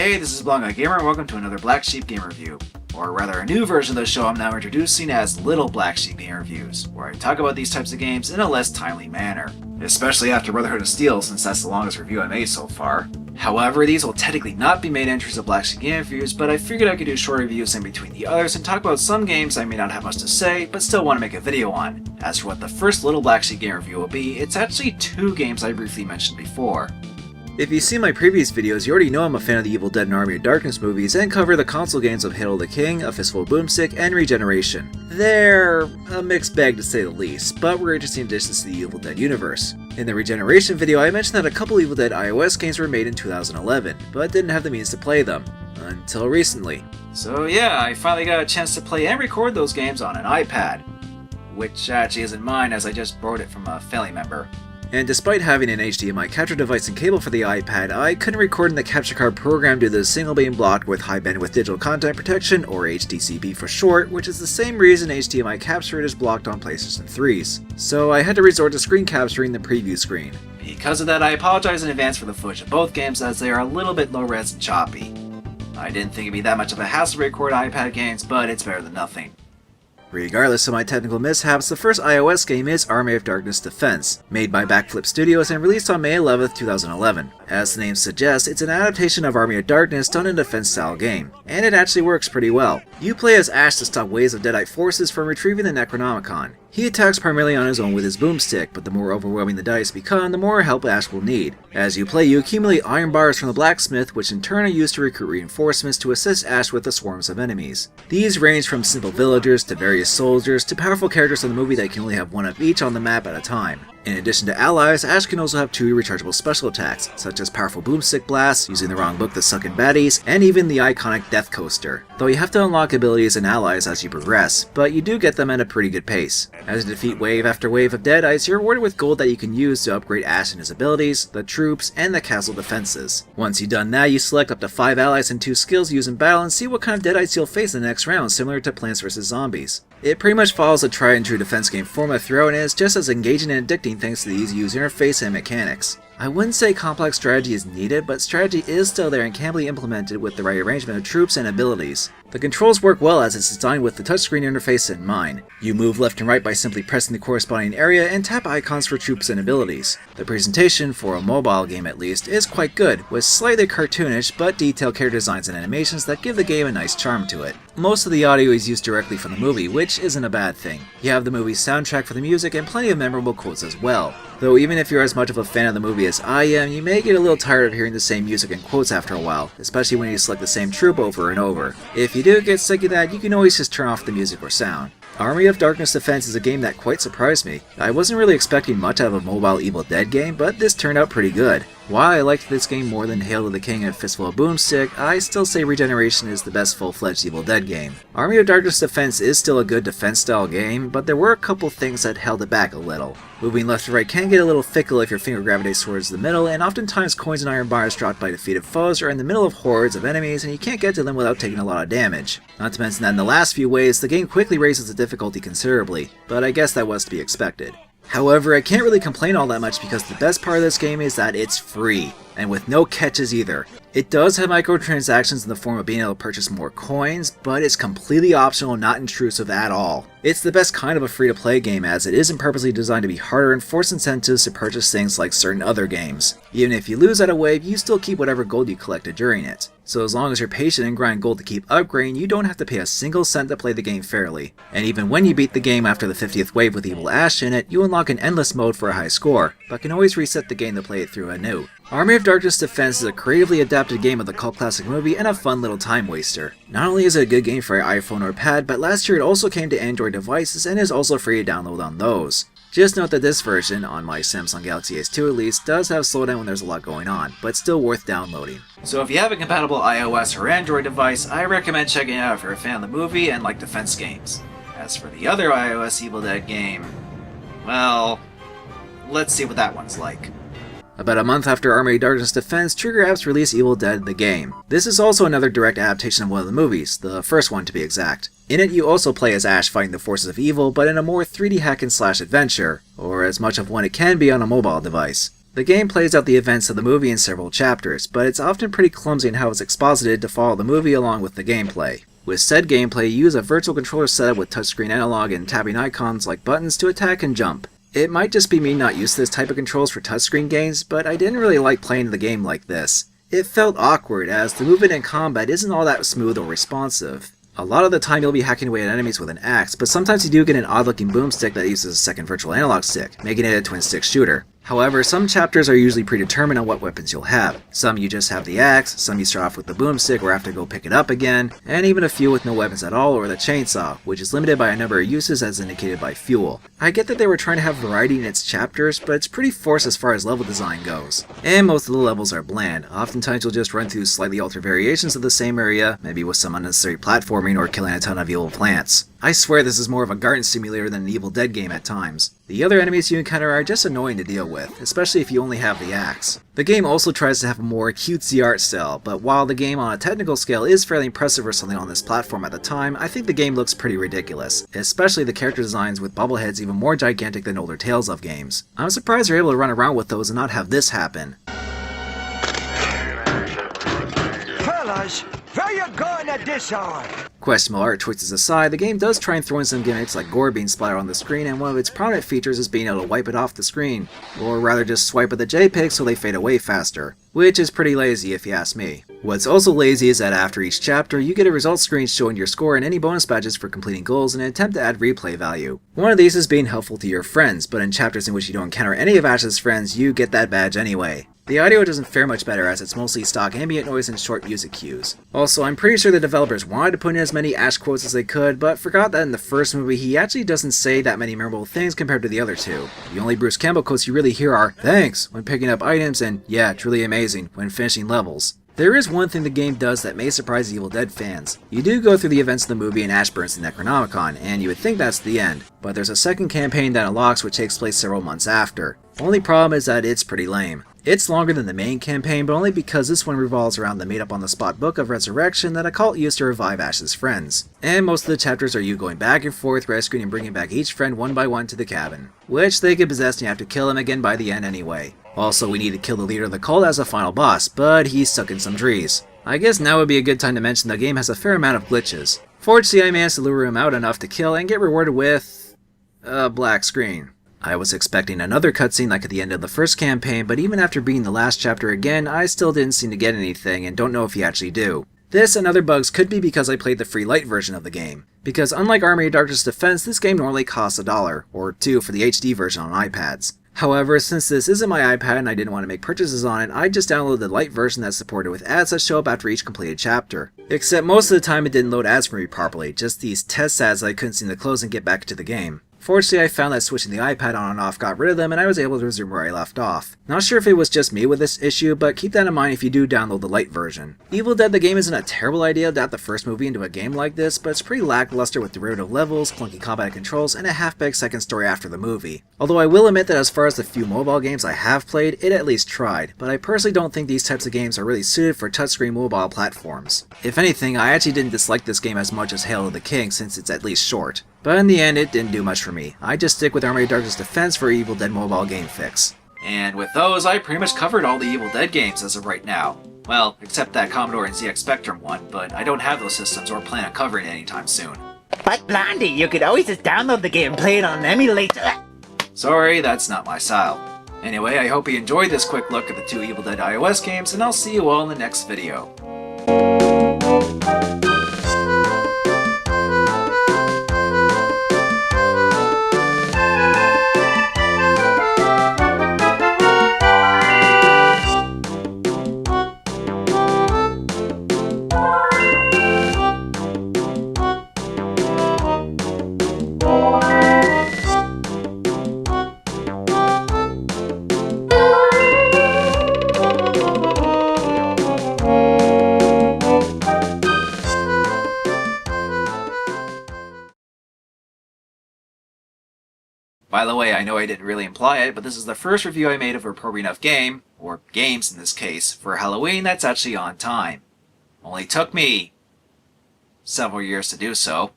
Hey, this is Blondeguygamer and welcome to another Black Sheep Game Review. Or rather, a new version of the show I'm now introducing as Little Black Sheep Game Reviews, where I talk about these types of games in a less timely manner. Especially after Brotherhood of Steel, since that's the longest review I made so far. However, these will technically not be main entries of Black Sheep Game Reviews, but I figured I could do short reviews in between the others and talk about some games I may not have much to say, but still want to make a video on. As for what the first Little Black Sheep Game Review will be, it's actually two games I briefly mentioned before. If you've seen my previous videos, you already know I'm a fan of the Evil Dead and Army of Darkness movies and cover the console games of Hail the King, A Fistful of Boomstick, and Regeneration. They're a mixed bag to say the least, but were interesting additions to the Evil Dead universe. In the Regeneration video, I mentioned that a couple Evil Dead iOS games were made in 2011, but didn't have the means to play them. Until recently. So yeah, I finally got a chance to play and record those games on an iPad. Which actually isn't mine, as I just borrowed it from a family member. And despite having an HDMI capture device and cable for the iPad, I couldn't record in the capture card program due to the signal being blocked with high bandwidth digital content protection, or HDCP for short, which is the same reason HDMI capture is blocked on PlayStation 3s. So I had to resort to screen capturing the preview screen. Because of that, I apologize in advance for the footage of both games, as they are a little bit low res and choppy. I didn't think it'd be that much of a hassle to record iPad games, but it's better than nothing. Regardless of my technical mishaps, the first iOS game is Army of Darkness Defense, made by Backflip Studios and released on May 11, 2011. As the name suggests, it's an adaptation of Army of Darkness done in a defense-style game, and it actually works pretty well. You play as Ash to stop waves of Deadite forces from retrieving the Necronomicon. He attacks primarily on his own with his boomstick, but the more overwhelming the dice become, the more help Ash will need. As you play, you accumulate iron bars from the blacksmith, which in turn are used to recruit reinforcements to assist Ash with the swarms of enemies. These range from simple villagers to various soldiers to powerful characters in the movie that can only have one of each on the map at a time. In addition to allies, Ash can also have two rechargeable special attacks, such as powerful boomstick blasts, using the wrong book to suck in baddies, and even the iconic Death Coaster. Though you have to unlock abilities and allies as you progress, but you do get them at a pretty good pace. As you defeat wave after wave of Deadites, you're rewarded with gold that you can use to upgrade Ash and his abilities, the troops, and the castle defenses. Once you've done that, you select up to 5 allies and 2 skills used in battle and see what kind of Deadites you'll face in the next round, similar to Plants vs. Zombies. It pretty much follows a tried and true defense game format throughout and is just as engaging and addicting thanks to the easy user interface and mechanics. I wouldn't say complex strategy is needed, but strategy is still there and can be implemented with the right arrangement of troops and abilities. The controls work well as it's designed with the touchscreen interface in mind. You move left and right by simply pressing the corresponding area and tap icons for troops and abilities. The presentation, for a mobile game at least, is quite good, with slightly cartoonish but detailed character designs and animations that give the game a nice charm to it. Most of the audio is used directly from the movie, which isn't a bad thing. You have the movie's soundtrack for the music and plenty of memorable quotes as well. Though even if you're as much of a fan of the movie as I am, you may get a little tired of hearing the same music and quotes after a while, especially when you select the same troop over and over. If you do get sick of that, you can always just turn off the music or sound. Army of Darkness Defense is a game that quite surprised me. I wasn't really expecting much out of a mobile Evil Dead game, but this turned out pretty good. While I liked this game more than Hail to the King and Fistful of Boomstick, I still say Regeneration is the best full-fledged Evil Dead game. Army of Darkness Defense is still a good defense-style game, but there were a couple things that held it back a little. Moving left to right can get a little fickle if your finger gravitates towards the middle, and oftentimes coins and iron bars dropped by defeated foes are in the middle of hordes of enemies and you can't get to them without taking a lot of damage. Not to mention that in the last few waves, the game quickly raises the difficulty considerably, but I guess that was to be expected. However, I can't really complain all that much because the best part of this game is that it's free, and with no catches either. It does have microtransactions in the form of being able to purchase more coins, but it's completely optional and not intrusive at all. It's the best kind of a free-to-play game as it isn't purposely designed to be harder and force incentives to purchase things like certain other games. Even if you lose at a wave, you still keep whatever gold you collected during it. So as long as you're patient and grind gold to keep upgrading, you don't have to pay a single cent to play the game fairly. And even when you beat the game after the 50th wave with Evil Ash in it, you unlock an endless mode for a high score, but can always reset the game to play it through anew. Army of Darkness Defense is a creatively adapted game of the cult classic movie and a fun little time waster. Not only is it a good game for your iPhone or pad, but last year it also came to Android devices and is also free to download on those. Just note that this version, on my Samsung Galaxy S2 at least, does have slowdown when there's a lot going on, but still worth downloading. So if you have a compatible iOS or Android device, I recommend checking it out if you're a fan of the movie and like defense games. As for the other iOS Evil Dead game, well, let's see what that one's like. About a month after Army of Darkness Defense, Trigger Apps released Evil Dead the game. This is also another direct adaptation of one of the movies, the first one to be exact. In it, you also play as Ash fighting the forces of evil, but in a more 3D hack and slash adventure, or as much of one it can be on a mobile device. The game plays out the events of the movie in several chapters, but it's often pretty clumsy in how it's exposited to follow the movie along with the gameplay. With said gameplay, you use a virtual controller setup with touchscreen analog and tapping icons like buttons to attack and jump. It might just be me not used to this type of controls for touchscreen games, but I didn't really like playing the game like this. It felt awkward as the movement and combat isn't all that smooth or responsive. A lot of the time you'll be hacking away at enemies with an axe, but sometimes you do get an odd looking boomstick that uses a second virtual analog stick, making it a twin stick shooter. However, some chapters are usually predetermined on what weapons you'll have. Some you just have the axe, some you start off with the boomstick or have to go pick it up again, and even a few with no weapons at all or the chainsaw, which is limited by a number of uses as indicated by fuel. I get that they were trying to have variety in its chapters, but it's pretty forced as far as level design goes. And most of the levels are bland. Oftentimes you'll just run through slightly altered variations of the same area, maybe with some unnecessary platforming or killing a ton of evil plants. I swear this is more of a garden simulator than an Evil Dead game at times. The other enemies you encounter are just annoying to deal with, especially if you only have the axe. The game also tries to have a more cutesy art style, but while the game on a technical scale is fairly impressive for something on this platform at the time, I think the game looks pretty ridiculous, especially the character designs with bobbleheads even more gigantic than older Tales of games. I'm surprised they're able to run around with those and not have this happen. Fellas, where you going at this hour? Questionable art choices aside, the game does try and throw in some gimmicks like gore being splattered on the screen, and one of its prominent features is being able to wipe it off the screen, or rather just swipe at the JPEG so they fade away faster, which is pretty lazy if you ask me. What's also lazy is that after each chapter, you get a results screen showing your score and any bonus badges for completing goals in an attempt to add replay value. One of these is being helpful to your friends, but in chapters in which you don't encounter any of Ash's friends, you get that badge anyway. The audio doesn't fare much better as it's mostly stock ambient noise and short music cues. Also, I'm pretty sure the developers wanted to put in as many Ash quotes as they could, but forgot that in the first movie he actually doesn't say that many memorable things compared to the other two. The only Bruce Campbell quotes you really hear are "thanks" when picking up items and "yeah, truly amazing" when finishing levels. There is one thing the game does that may surprise Evil Dead fans. You do go through the events of the movie and Ash burns the Necronomicon, and you would think that's the end, but there's a second campaign that unlocks which takes place several months after. Only problem is that it's pretty lame. It's longer than the main campaign, but only because this one revolves around the made-up-on-the-spot Book of Resurrection that a cult used to revive Ash's friends. And most of the chapters are you going back and forth, rescuing and bringing back each friend one by one to the cabin, which they get possessed and you have to kill him again by the end anyway. Also, we need to kill the leader of the cult as a final boss, but he's stuck in some trees. I guess now would be a good time to mention the game has a fair amount of glitches. Fortunately, I managed to lure him out enough to kill and get rewarded with a black screen. I was expecting another cutscene like at the end of the first campaign, but even after beating the last chapter again, I still didn't seem to get anything and don't know if you actually do. This and other bugs could be because I played the free light version of the game, because unlike Army of Darkness Defense, this game normally costs $1 or $2 for the HD version on iPads. However, since this isn't my iPad and I didn't want to make purchases on it, I just downloaded the light version that's supported with ads that show up after each completed chapter. Except most of the time it didn't load ads for me properly, just these test ads that I couldn't seem to close and get back to the game. Fortunately, I found that switching the iPad on and off got rid of them and I was able to resume where I left off. Not sure if it was just me with this issue, but keep that in mind if you do download the light version. Evil Dead the game isn't a terrible idea to adapt the first movie into a game like this, but it's pretty lackluster with derivative levels, clunky combat controls, and a half-baked second story after the movie. Although I will admit that as far as the few mobile games I have played, it at least tried, but I personally don't think these types of games are really suited for touchscreen mobile platforms. If anything, I actually didn't dislike this game as much as Hail of the King since it's at least short. But in the end, it didn't do much for me. I just stick with Army of Darkness Defense for Evil Dead mobile game fix. And with those, I pretty much covered all the Evil Dead games as of right now. Well, except that Commodore and ZX Spectrum one, but I don't have those systems or plan on covering it anytime soon. But Blondie, you could always just download the game and play it on an emulator. Sorry, that's not my style. Anyway, I hope you enjoyed this quick look at the two Evil Dead iOS games, and I'll see you all in the next video. By the way, I know I didn't really imply it, but this is the first review I made of a appropriate enough game, or games in this case, for Halloween that's actually on time. Only took me several years to do so.